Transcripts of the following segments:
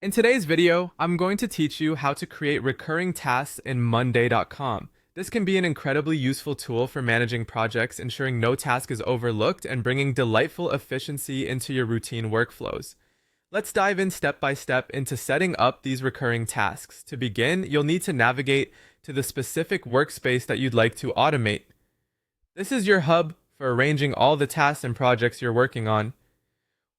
In today's video, I'm going to teach you how to create recurring tasks in Monday.com. This can be an incredibly useful tool for managing projects, ensuring no task is overlooked, and bringing delightful efficiency into your routine workflows. Let's dive in step by step into setting up these recurring tasks. To begin, you'll need to navigate to the specific workspace that you'd like to automate. This is your hub for arranging all the tasks and projects you're working on.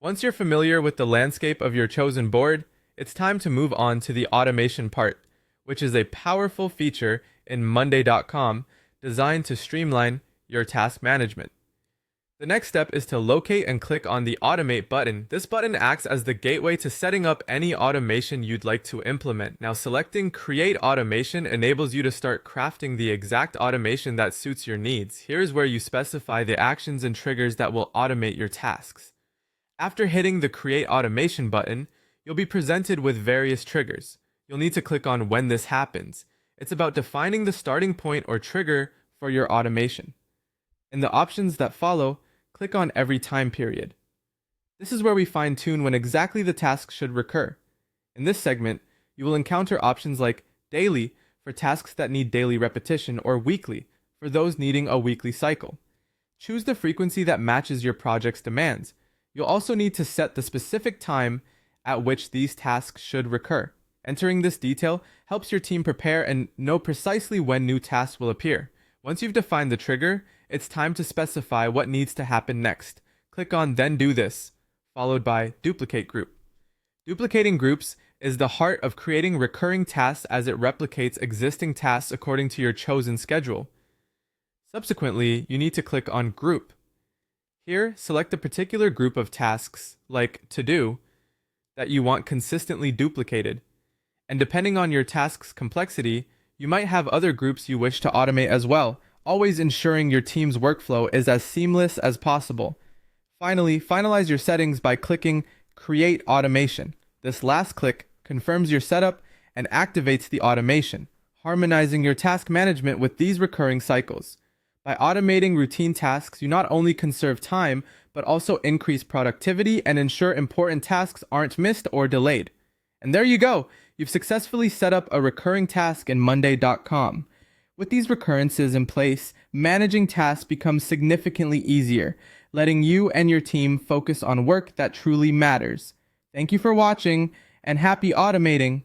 Once you're familiar with the landscape of your chosen board, it's time to move on to the automation part, which is a powerful feature in Monday.com designed to streamline your task management. The next step is to locate and click on the Automate button. This button acts as the gateway to setting up any automation you'd like to implement. Now, selecting Create Automation enables you to start crafting the exact automation that suits your needs. Here's where you specify the actions and triggers that will automate your tasks. After hitting the Create Automation button, you'll be presented with various triggers. You'll need to click on when this happens. It's about defining the starting point or trigger for your automation. In the options that follow, click on every time period. This is where we fine-tune when exactly the task should recur. In this segment, you will encounter options like daily for tasks that need daily repetition or weekly for those needing a weekly cycle. Choose the frequency that matches your project's demands. You'll also need to set the specific time at which these tasks should recur. Entering this detail helps your team prepare and know precisely when new tasks will appear. Once you've defined the trigger, it's time to specify what needs to happen next. Click on Then Do This, followed by Duplicate Group. Duplicating groups is the heart of creating recurring tasks as it replicates existing tasks according to your chosen schedule. Subsequently, you need to click on Group. Here, select a particular group of tasks, like To Do, that you want consistently duplicated. And depending on your task's complexity, you might have other groups you wish to automate as well, always ensuring your team's workflow is as seamless as possible. Finally, finalize your settings by clicking Create Automation. This last click confirms your setup and activates the automation, harmonizing your task management with these recurring cycles. By automating routine tasks, you not only conserve time, but also increase productivity and ensure important tasks aren't missed or delayed. And there you go! You've successfully set up a recurring task in Monday.com. With these recurrences in place, managing tasks becomes significantly easier, letting you and your team focus on work that truly matters. Thank you for watching, and happy automating!